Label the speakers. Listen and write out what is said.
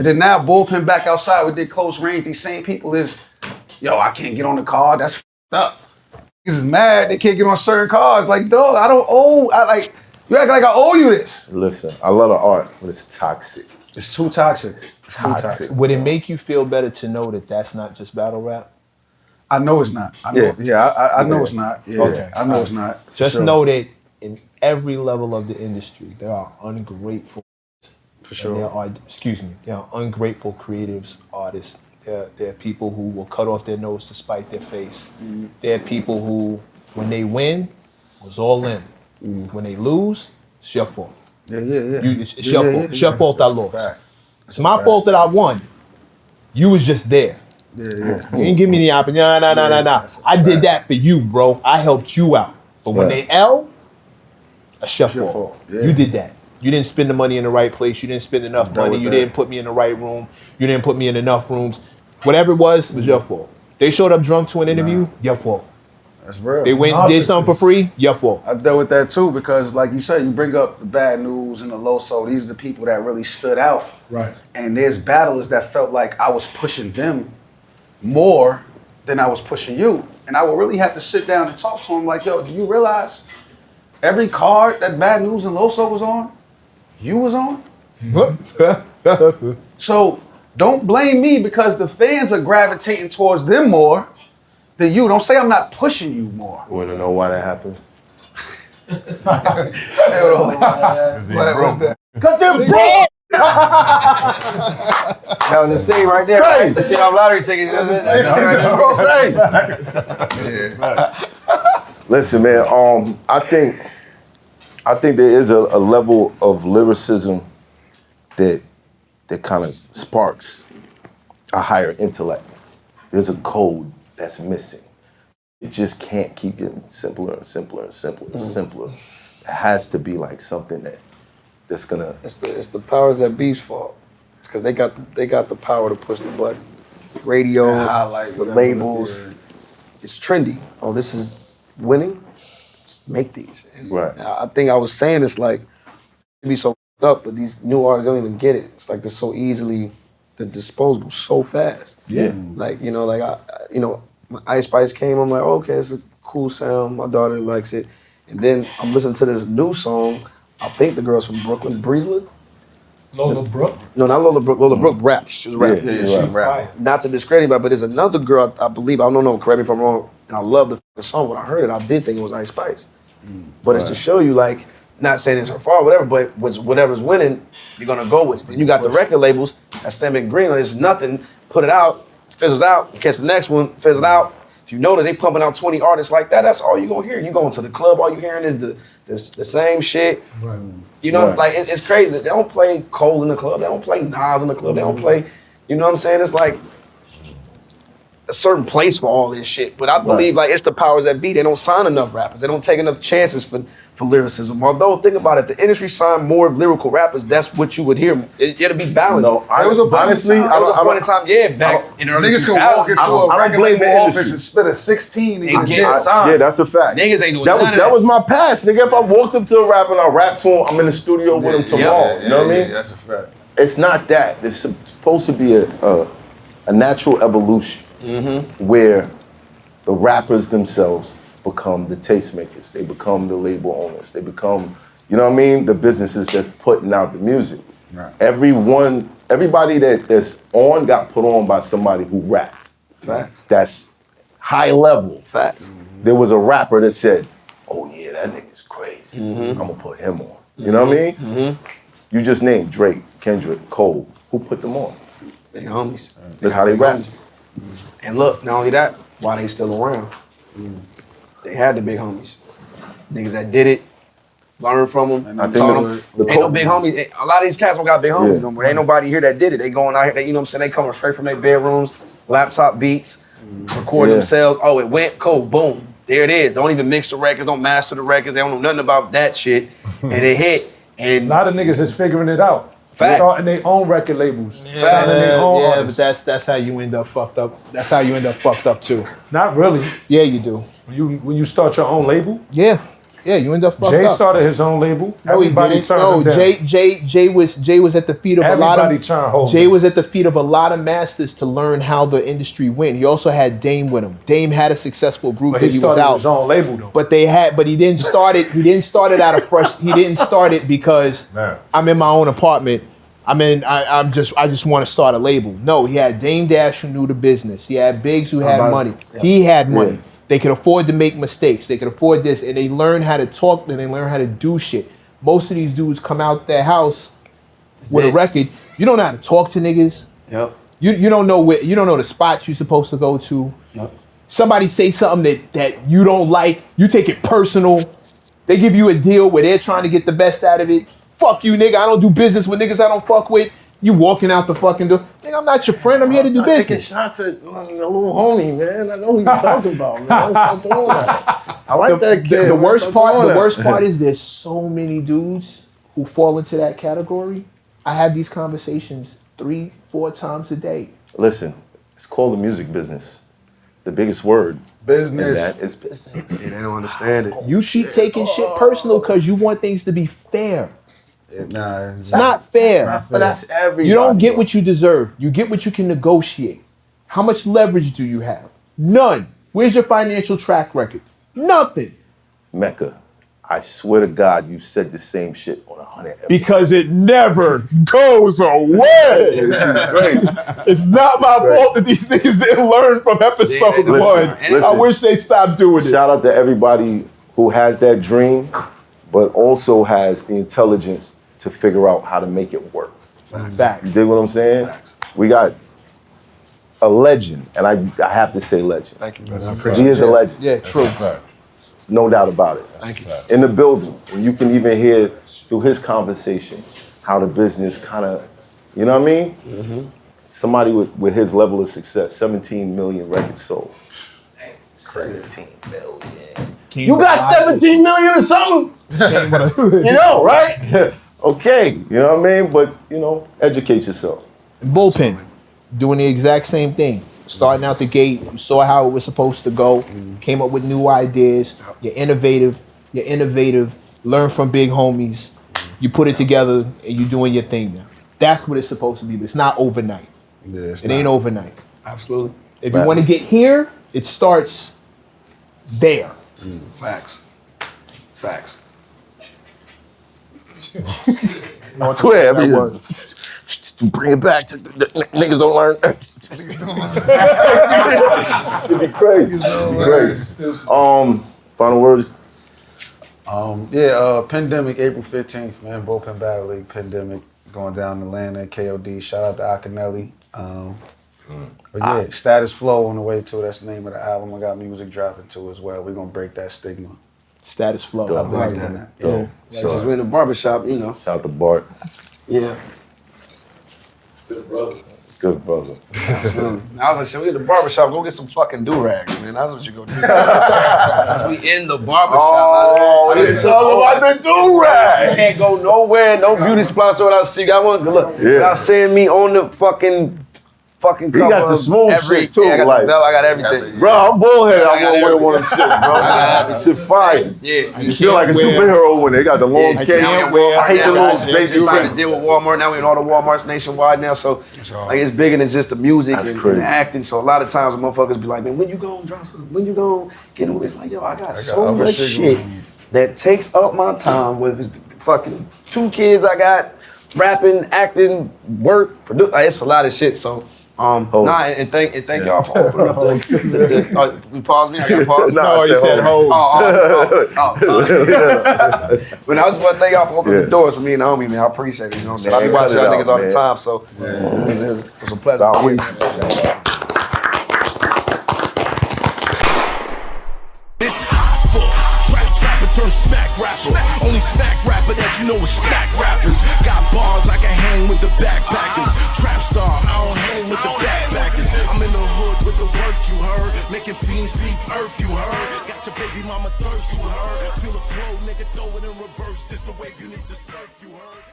Speaker 1: And then now bullpen back outside, we did close range. These same people is, yo, I can't get on the car. That's f***ed up. Niggas is mad. They can't get on certain cars. Like, dog, I don't owe. You act like I owe you this.
Speaker 2: Listen, I love the art, but it's toxic.
Speaker 1: It's too toxic.
Speaker 2: It's toxic.
Speaker 3: Would it make you feel better to know that that's not just battle rap?
Speaker 1: I know it's not. I know, I know it's not. Yeah,
Speaker 3: Okay.
Speaker 1: I know it's not.
Speaker 3: Just know that in every level of the industry, there are ungrateful.
Speaker 1: For sure.
Speaker 3: There are ungrateful creatives, artists. There are people who will cut off their nose to spite their face. There are people who, when they win, was all in. When they lose, it's your fault.
Speaker 1: Yeah.
Speaker 3: It's your fault. It's your fault I lost. It's my fault that I won. You was just there.
Speaker 1: Yeah.
Speaker 3: You didn't give me the opportunity. Nah. I did that for you, bro. I helped you out. But when they L, it's your fault. Yeah. You did that. You didn't spend the money in the right place. You didn't spend enough money. You didn't put me in the right room. You didn't put me in enough rooms. Whatever it was your fault. They showed up drunk to an interview, your fault.
Speaker 1: That's real.
Speaker 3: They went and did something for free, your fault.
Speaker 1: I dealt with that too because, like you said, you bring up the bad news and the low soul. These are the people that really stood out.
Speaker 4: Right.
Speaker 1: And there's battlers that felt like I was pushing them more than I was pushing you. And I would really have to sit down and talk to them like, yo, do you realize every card that Bad News and Loso was on, you was on? So don't blame me because the fans are gravitating towards them more than you. Don't say I'm not pushing you more.
Speaker 2: You wanna know why that happens?
Speaker 1: What's that?
Speaker 2: Cause they're broke!
Speaker 5: That was the scene right there.
Speaker 2: Crazy.
Speaker 5: The scene on lottery tickets.
Speaker 2: Listen, man, I think there is a level of lyricism that kind of sparks a higher intellect. There's a code that's missing. It just can't keep getting simpler and simpler and simpler and simpler. It has to be like something that's gonna.
Speaker 5: It's the powers that be's fault because they got the power to push the button. Radio, the labels. It's trendy. Oh, this is winning. Let's make these. And
Speaker 2: right.
Speaker 5: I think I was saying it's like it be so up, but these new artists don't even get it. It's like they're so easily disposable so fast.
Speaker 2: Yeah.
Speaker 5: Like when Ice Spice came, I'm like, okay, it's a cool sound. My daughter likes it. And then I'm listening to this new song. I think the girl's from Brooklyn, Breezeland.
Speaker 4: Lola Brooke?
Speaker 5: No, not Lola Brooke. Lola Brooke raps. She's rapping.
Speaker 2: Yeah,
Speaker 5: She rap. Not to discredit anybody, but there's another girl, I believe, I don't know, correct me if I'm wrong, and I love the song. When I heard it, I did think it was Ice Spice. But it's to show you, like, not saying it's her fault, whatever, but whatever's winning, you're gonna go with. And you got the record labels that stand in green, it's nothing, put it out, fizzles out, you catch the next one, fizzle out. If you notice, they pumping out 20 artists like that, that's all you're gonna hear. You going to the club, all you hearing is the same shit.
Speaker 4: Right.
Speaker 5: You know, like it's crazy. They don't play Cole in the club. They don't play Nas in the club. They don't play, you know what I'm saying? It's like a certain place for all this shit. But I believe like it's the powers that be. They don't sign enough rappers. They don't take enough chances for lyricism. Although, think about it, the industry signed more lyrical rappers. That's what you would hear. It'd be balanced.
Speaker 2: No, honestly,
Speaker 5: I was a point in time, back in the early
Speaker 1: Niggas can walk
Speaker 5: 2000s.
Speaker 1: into a regular office and spit a 16 and get signed.
Speaker 2: Yeah, that's a fact.
Speaker 5: Niggas ain't doing none of that.
Speaker 2: That was my past, nigga. If I walked up to a rapper and I rap to him, I'm in the studio with him tomorrow. You know what I mean?
Speaker 1: That's a fact.
Speaker 2: It's not that. There's supposed to be a natural evolution where the rappers themselves become the tastemakers. They become the label owners. They become, you know what I mean? The businesses just putting out the music.
Speaker 1: Right.
Speaker 2: Everybody that's on got put on by somebody who rapped.
Speaker 5: Facts.
Speaker 2: That's high level.
Speaker 5: Facts.
Speaker 2: There was a rapper that said, oh yeah, that nigga's crazy. I'm gonna put him on. You know what I mean? You just named Drake, Kendrick, Cole. Who put them on?
Speaker 5: Big homies.
Speaker 2: Look how they rap.
Speaker 5: And look, not only that, why they still around? They had the big homies. Niggas that did it, learn from them.
Speaker 2: I think
Speaker 5: ain't no big homies. A lot of these cats don't got big homies no more. Ain't nobody here that did it. They going out here, you know what I'm saying? They coming straight from their bedrooms, laptop beats, record themselves. Oh, it went, cool, boom. There it is. Don't even mix the records, don't master the records. They don't know nothing about that shit. And it hit. And
Speaker 4: a lot of niggas is figuring it out.
Speaker 5: Facts.
Speaker 4: Starting their own record labels.
Speaker 3: Yeah, but that's how you end up fucked up. That's how you end up fucked up too.
Speaker 4: Not really.
Speaker 3: Yeah, you do.
Speaker 4: When you start your own label?
Speaker 3: Yeah. Yeah, you end up fucked
Speaker 4: Jay
Speaker 3: up.
Speaker 4: started his own label.
Speaker 3: No, he
Speaker 4: Everybody
Speaker 3: didn't.
Speaker 4: turned
Speaker 3: No,
Speaker 4: him down.
Speaker 3: Jay was at the feet of a lot
Speaker 4: Everybody
Speaker 3: of
Speaker 4: turned Hov
Speaker 3: Jay
Speaker 4: down.
Speaker 3: was at the feet of a lot of masters to learn how the industry went. He also had Dame with him. Dame had a successful group
Speaker 4: But
Speaker 3: that
Speaker 4: he
Speaker 3: he was
Speaker 4: started
Speaker 3: out.
Speaker 4: his own label though.
Speaker 3: But he didn't start it. He didn't start it out of fresh. He didn't start it because
Speaker 4: Man.
Speaker 3: I'm in my own apartment. I just want to start a label. No, he had Dame Dash who knew the business. He had Biggs who had money. He had money. They could afford to make mistakes. They could afford this, and they learn how to talk and they learn how to do shit. Most of these dudes come out their house with a record. You don't know how to talk to niggas.
Speaker 5: Yep.
Speaker 3: You don't know the spots you're supposed to go to.
Speaker 5: Yep.
Speaker 3: Somebody say something that you don't like, you take it personal. They give you a deal where they're trying to get the best out of it. Fuck you, nigga. I don't do business with niggas I don't fuck with. You walking out the fucking door. Nigga, I'm not your friend. I'm here to do
Speaker 2: Taking
Speaker 3: business.
Speaker 2: shots at a little homie, man. I know who you're talking about, man. Stop doing that. I like that kid.
Speaker 3: The
Speaker 2: man.
Speaker 3: worst
Speaker 2: Stop
Speaker 3: part,
Speaker 2: doing
Speaker 3: the
Speaker 2: that.
Speaker 3: worst part is there's so many dudes who fall into that category. I have these conversations 3-4 times a day.
Speaker 2: Listen, it's called the music business. The biggest word in
Speaker 1: Business.
Speaker 2: that is business.
Speaker 5: Yeah, they don't understand it.
Speaker 3: You keep taking shit personal because you want things to be fair.
Speaker 1: Nah,
Speaker 3: It's not fair.
Speaker 2: But that's everybody.
Speaker 3: You don't get what you deserve. You get what you can negotiate. How much leverage do you have? None. Where's your financial track record? Nothing.
Speaker 2: MECC, I swear to God, you said the same shit on 100 episodes.
Speaker 3: Because it never goes away. It's not my fault that these niggas didn't learn from episode
Speaker 5: Listen,
Speaker 3: one.
Speaker 2: listen.
Speaker 3: I wish they'd stop doing it.
Speaker 2: Shout out to everybody who has that dream, but also has the intelligence to figure out how to make it work. You
Speaker 3: Facts.
Speaker 2: dig what I'm saying? We got a legend, and I have to say legend.
Speaker 5: Thank you,
Speaker 2: Because he is a legend.
Speaker 3: Yeah, true.
Speaker 2: No doubt about it.
Speaker 5: Thank you.
Speaker 2: In the building, and you can even hear through his conversation how the business kind of, you know what I mean?
Speaker 5: Mm-hmm.
Speaker 2: Somebody with his level of success, 17 million records sold. 17 million. You got 17 million or something? You know, right? Okay, you know what I mean? But, you know, educate yourself.
Speaker 3: Bullpen, doing the exact same thing. Starting out the gate, you saw how it was supposed to go, came up with new ideas. You're innovative, learn from big homies. You put it together and you're doing your thing now. That's what it's supposed to be, but it's not overnight.
Speaker 1: Yeah,
Speaker 3: It ain't overnight.
Speaker 5: Absolutely.
Speaker 3: If you want to get here, it starts there.
Speaker 5: Facts. Facts.
Speaker 2: I swear, I mean, bring it back to the niggas don't learn. Should be crazy. Crazy. Final words.
Speaker 1: Pandemic, April 15th, man. Bullpen Battle League, Pandemic, going down in Atlanta, KOD. Shout out to Akinelli. But yeah, Status Flow on the way too. That's the name of the album. I got music dropping too as well. We're gonna break that stigma.
Speaker 3: Status flow.
Speaker 2: Dope.
Speaker 3: I like
Speaker 1: Believe in
Speaker 3: that.
Speaker 1: that.
Speaker 2: Dope.
Speaker 5: Yeah, since we're in the barbershop, you know.
Speaker 2: Shout out to Bart.
Speaker 5: Yeah.
Speaker 2: Good brother.
Speaker 5: Absolutely. I was like, shit, we in the barbershop, go get some fucking do-rags, man. That's what you go do. Since we in the barbershop.
Speaker 2: Oh,
Speaker 5: I
Speaker 2: you talking about the do-rag.
Speaker 5: You can't go nowhere, no beauty supply store without seeing. I want look, without seeing me on the fucking cover.
Speaker 2: You got the
Speaker 5: of
Speaker 2: smooth
Speaker 5: every,
Speaker 2: shit too,
Speaker 5: yeah, I got
Speaker 2: like-
Speaker 5: the belt, I got everything.
Speaker 2: Bro, I'm bullheaded.
Speaker 5: I
Speaker 2: I'm
Speaker 5: got
Speaker 2: gonna wear one of them shit, bro.
Speaker 5: got
Speaker 2: This shit fire.
Speaker 5: Yeah.
Speaker 2: You feel like a superhero when they got the long
Speaker 5: Yeah,
Speaker 2: cape.
Speaker 5: now we
Speaker 2: I hate the
Speaker 5: now
Speaker 2: little
Speaker 5: we
Speaker 2: baby
Speaker 5: just signed a
Speaker 2: ring.
Speaker 5: deal with Walmart. Now we in all the Walmarts nationwide now. So like it's bigger than just the music
Speaker 2: That's
Speaker 5: and
Speaker 2: crazy.
Speaker 5: the acting. So a lot of times motherfuckers be like, man, when you gonna drop something? When you gonna get into it? It's like, yo, I got so
Speaker 1: other
Speaker 5: much
Speaker 1: shit
Speaker 5: shit
Speaker 1: going
Speaker 5: that takes up my time. Whether it's the fucking 2 kids I got, rapping, acting, work, like, it's a lot of shit. So and thank y'all for opening up the we paused me. I got paused.
Speaker 2: Nah, I
Speaker 3: you said
Speaker 2: hoes.
Speaker 5: But I just want to thank y'all for opening the doors for me and the homie, man. I appreciate it. You know what I'm saying? I be
Speaker 2: Man,
Speaker 5: watching
Speaker 2: cut
Speaker 5: y'all
Speaker 2: it
Speaker 5: niggas
Speaker 2: out,
Speaker 5: all the
Speaker 2: man.
Speaker 5: time, so it's a pleasure.
Speaker 2: Nah, we-
Speaker 6: It's hot for trapper turn smack rapper. Only smack rapper that you know is smack rappers. Got bars I can hang with the backpackers. Trap star, I don't hang with the backpackers. I'm in the hood with the work you heard. Making fiends leave earth you heard. Got your baby mama thirst you heard. Feel the flow, nigga, throw it in reverse. This the wave you need to surf you heard.